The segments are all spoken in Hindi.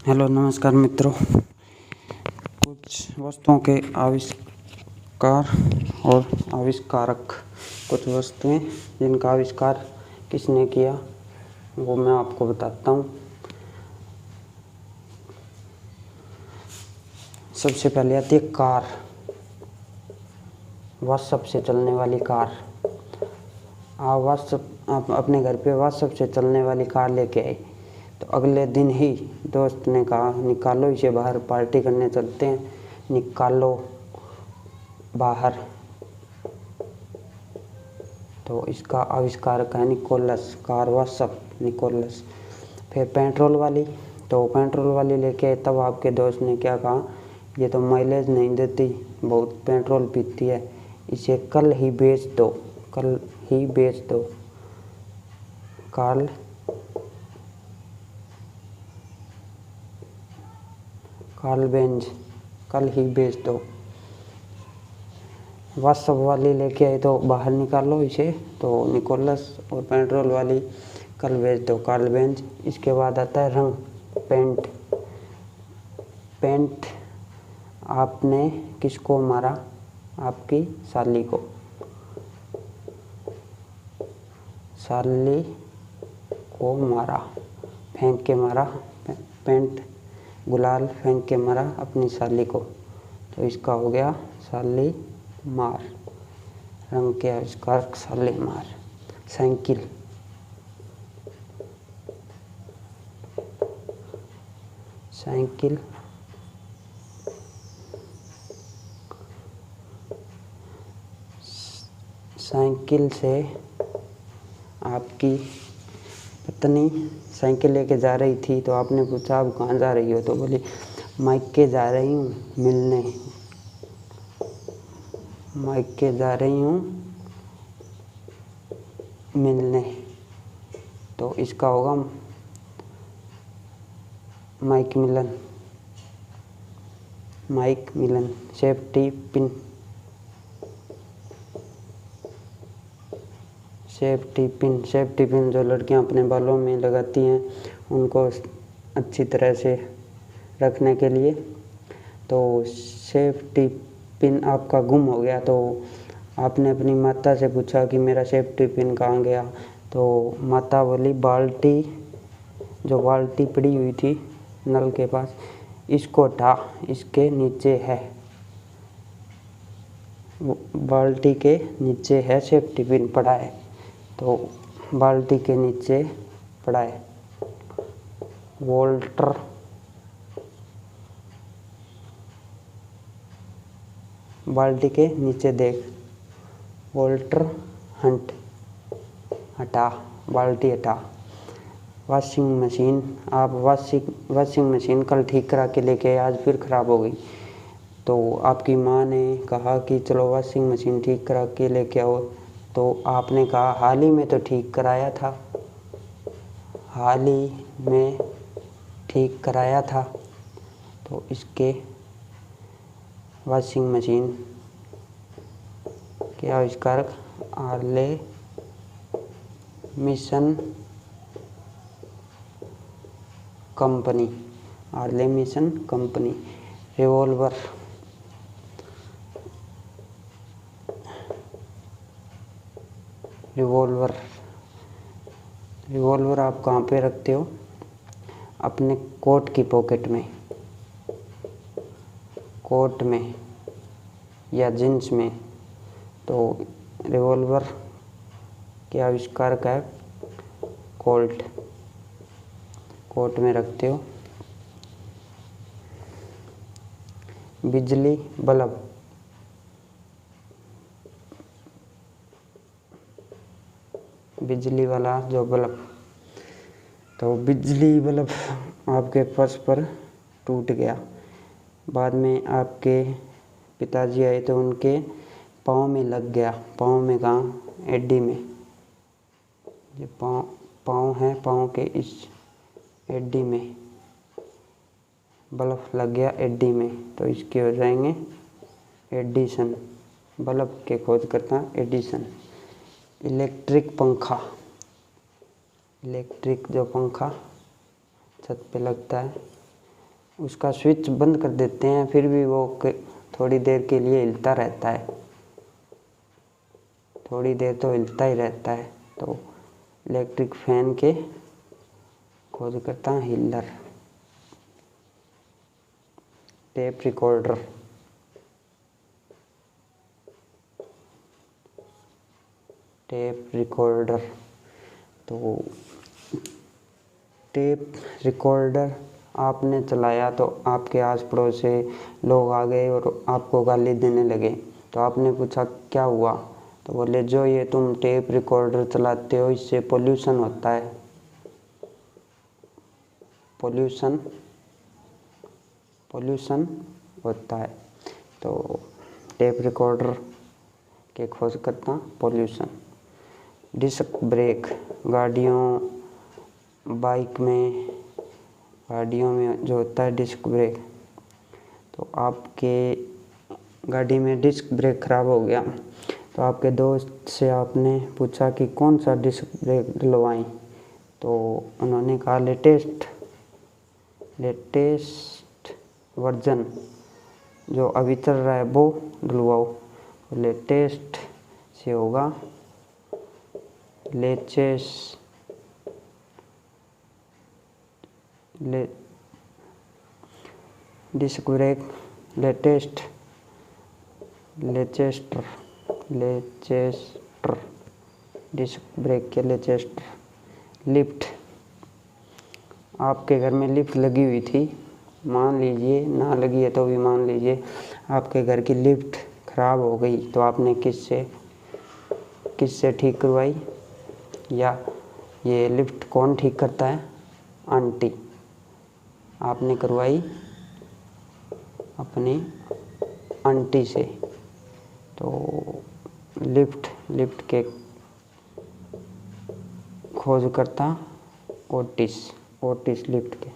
हेलो नमस्कार मित्रों। कुछ वस्तुओं के आविष्कार और आविष्कारक। कुछ वस्तुएं जिनका आविष्कार किसने किया वो मैं आपको बताता हूँ। सबसे पहले आती है कार। व्हाट्सएप से चलने वाली कार। आप अपने घर पे व्हाट्सएप से चलने वाली कार लेके आए तो अगले दिन ही दोस्त ने कहा निकालो इसे बाहर, पार्टी करने चलते हैं, निकालो बाहर। तो इसका आविष्कारक है निकोलस। Car WhatsApp Nicolas. फिर पेट्रोल वाली। तो पेट्रोल वाली लेके आए तब आपके दोस्त ने क्या कहा, ये तो माइलेज नहीं देती, बहुत पेट्रोल पीती है, इसे कल ही बेच दो, कल ही बेच दो। कार्ल बेंज, कल ही बेच दो। व्हाट्सएप वाली लेके आए तो बाहर निकालो इसे, तो निकोलस। और पेट्रोल वाली कल बेच दो, कार्ल बेंज। इसके बाद आता है रंग, पेंट। पेंट आपने किसको मारा, आपकी साली को। साली को मारा, फेंक के मारा। पेंट गुलाल फेंक के मारा अपनी साली को, तो इसका हो गया साली मार। रंग के आविष्कार साली मार। साइकिल। साइकिल साइकिल से आपकी पत्नी साइकिल लेके जा रही थी तो आपने पूछा आप कहाँ जा रही हो, तो बोली मायके जा रही हूँ मिलने, मायके जा रही हूँ मिलने। तो इसका होगा माइक मिलन। माइक मिलन। Safety pin. Safety pin. Safety pin जो लड़कियां अपने बालों में लगाती हैं उनको अच्छी तरह से रखने के लिए। तो सेफ्टी पिन आपका गुम हो गया तो आपने अपनी माता से पूछा कि मेरा सेफ्टी पिन कहाँ गया, तो माता बोली बाल्टी, जो बाल्टी पड़ी हुई थी नल के पास, इसको उठा, इसके नीचे है, बाल्टी के नीचे है सेफ्टी पिन पड़ा है। तो बाल्टी के नीचे पड़ा है। वोल्टर। बाल्टी के नीचे देख, वोल्टर हंट। हटा, बाल्टी हटा। Washing machine. आप वॉशिंग मशीन कल ठीक करा के लेके आए, आज फिर ख़राब हो गई, तो आपकी माँ ने कहा कि चलो वॉशिंग मशीन ठीक करा के लेके आओ, तो आपने कहा हाल ही में तो ठीक कराया था, हाल ही में ठीक कराया था। तो इसके वॉशिंग मशीन के आविष्कारक early mission company. Early mission company. Revolver. Revolver. Revolver आप कहाँ पे रखते हो, अपने कोट की पॉकेट में, कोट में या जींस में। तो रिवॉल्वर के आविष्कारक है कोल्ट। कोट में रखते हो। बिजली बल्ब। बिजली वाला जो बल्ब, तो बिजली बल्ब आपके फर्श पर टूट गया। बाद में आपके पिताजी आए तो उनके पाँव में लग गया। पाँव में कहाँ, एडी में। ये पाँव है, पाँव के इस एडी में बल्ब लग गया, एडी में, तो इसके हो जाएंगे एडिशन। बल्ब के खोजकर्ता एडिशन। इलेक्ट्रिक पंखा। इलेक्ट्रिक जो पंखा छत पे लगता है उसका स्विच बंद कर देते हैं, फिर भी वो थोड़ी देर के लिए हिलता रहता है, थोड़ी देर तो हिलता ही रहता है। तो इलेक्ट्रिक फैन के खोजकर्ता Hiller. Tape recorder, tape recorder. तो टेप रिकॉर्डर आपने चलाया तो आपके आस पड़ोस से लोग आ गए और आपको गाली देने लगे। तो आपने पूछा क्या हुआ? तो बोले जो ये तुम टेप रिकॉर्डर चलाते हो इससे पोल्यूशन होता है, पोल्यूशन होता है। तो टेप रिकॉर्डर के खोजकर्ता पोल्यूशन। डिस्क ब्रेक, बाइक में, गाड़ियों में जो होता है डिस्क ब्रेक। तो आपके गाड़ी में डिस्क ब्रेक खराब हो गया, तो आपके दोस्त से आपने पूछा कि कौन सा डिस्क ब्रेक डलवाएं। तो उन्होंने कहा लेटेस्ट वर्जन जो अभी चल रहा है वो डलवाओ। लेटेस्ट से होगा disc brake Lanchester disc brake के लेचेस्टर। लिफ्ट, आपके घर में लिफ्ट लगी हुई थी, मान लीजिए ना लगी है तो भी मान लीजिए आपके घर की लिफ्ट खराब हो गई, तो आपने किससे ठीक करवाई? या ये लिफ्ट कौन ठीक करता है? आंटी। आपने करवाई अपनी आंटी से। तो लिफ्ट के खोजकर्ता ओटिस लिफ्ट के।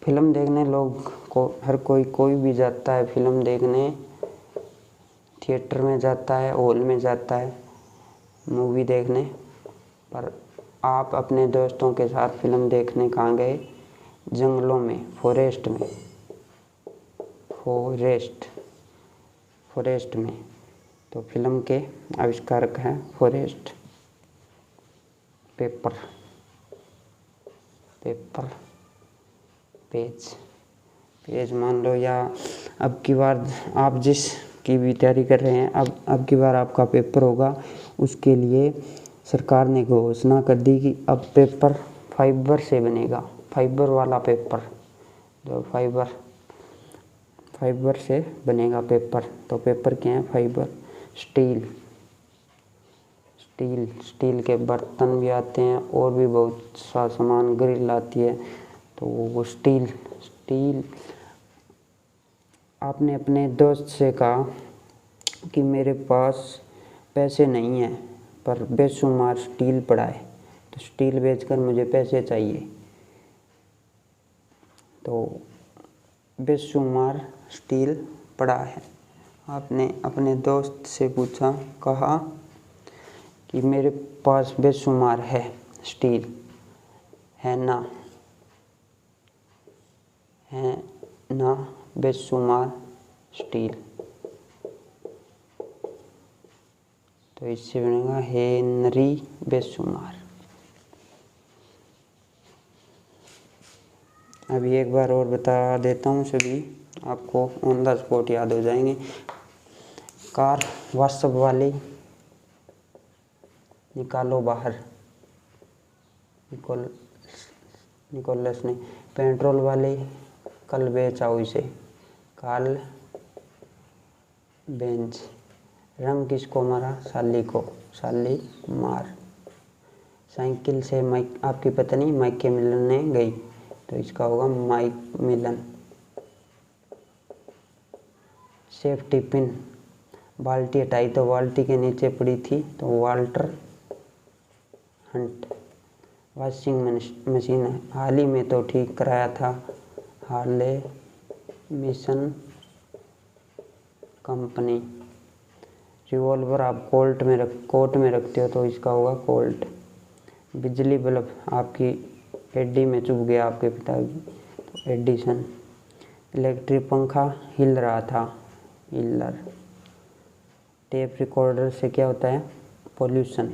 फिल्म देखने लोग को हर कोई भी जाता है फिल्म देखने, थिएटर में जाता है, हॉल में जाता है मूवी देखने। पर आप अपने दोस्तों के साथ फिल्म देखने कहाँ गए? जंगलों में, फॉरेस्ट में। तो फिल्म के आविष्कारक हैं फॉरेस्ट। पेपर, पेज मान लो, या अब की बार आप जिस की भी तैयारी कर रहे हैं, अब की बार आपका पेपर होगा, उसके लिए सरकार ने घोषणा कर दी कि अब पेपर फाइबर से बनेगा, फाइबर वाला पेपर, जो फाइबर से बनेगा पेपर। तो पेपर क्या है? फाइबर। स्टील के बर्तन भी आते हैं और भी बहुत सा सामान, ग्रिल आती है, तो वो स्टील। आपने अपने दोस्त से कहा कि मेरे पास पैसे नहीं हैं पर बेशुमार स्टील पड़ा है, तो स्टील बेचकर मुझे पैसे चाहिए। तो बेशुमार स्टील पड़ा है। आपने अपने दोस्त से पूछा, कहा कि मेरे पास बेशुमार है स्टील, है ना बेशुमार स्टील। तो इससे बनेगा हेनरी बेशुमार। अभी एक बार और बता देता हूँ, सभी आपको ऑन द स्पॉट याद हो जाएंगे। कार व्हाट्सएप वाली निकालो बाहर, निकोलस ने। पेट्रोल वाले कल बेच आओ इसे, काल बेंच। रंग किसको मारा? साली को, साली मार। साइकिल से आपकी पत्नी माइके मिलने गई, तो इसका होगा माइक मिलन। सेफ्टी पिन, बाल्टी हटाई तो बाल्टी के नीचे पड़ी थी, तो वाल्टर हंट। वॉशिंग मशीन हाल ही में तो ठीक कराया था, हार्ले मिशन कंपनी। रिवॉल्वर आप कोट में रखते हो, तो इसका होगा कोल्ट। बिजली बल्ब आपकी एडी में चुभ गया आपके पिताजी, एडिशन। इलेक्ट्रिक पंखा हिल रहा था, हिलर। टेप रिकॉर्डर से क्या होता है, पोल्यूशन,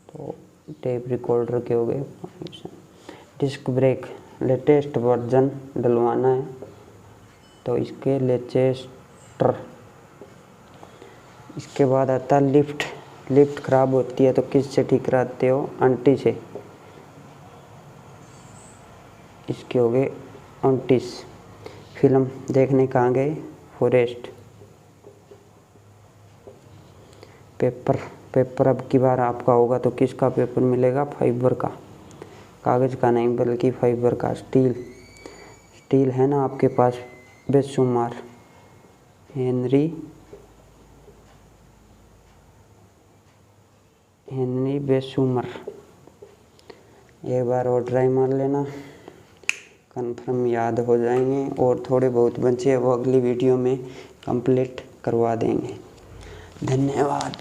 तो टेप रिकॉर्डर के हो गए pollution. Disc brake latest version डलवाना है, तो इसके लेटेस्टर। इसके बाद आता है लिफ्ट। लिफ्ट खराब होती है तो किससे ठीक कराते हो, आंटी से। इसके हो गए 29। फिल्म देखने कहाँ गए, फॉरेस्ट। पेपर, पेपर अब की बार आपका होगा तो किसका पेपर मिलेगा, फाइबर का, कागज़ का नहीं बल्कि फाइबर का। स्टील, स्टील है ना आपके पास, बेशुमार। हेनरी बेशुमार। एक बार और ट्राई मार लेना, कन्फर्म याद हो जाएंगे। और थोड़े बहुत बचे वो अगली वीडियो में कंप्लीट करवा देंगे। धन्यवाद।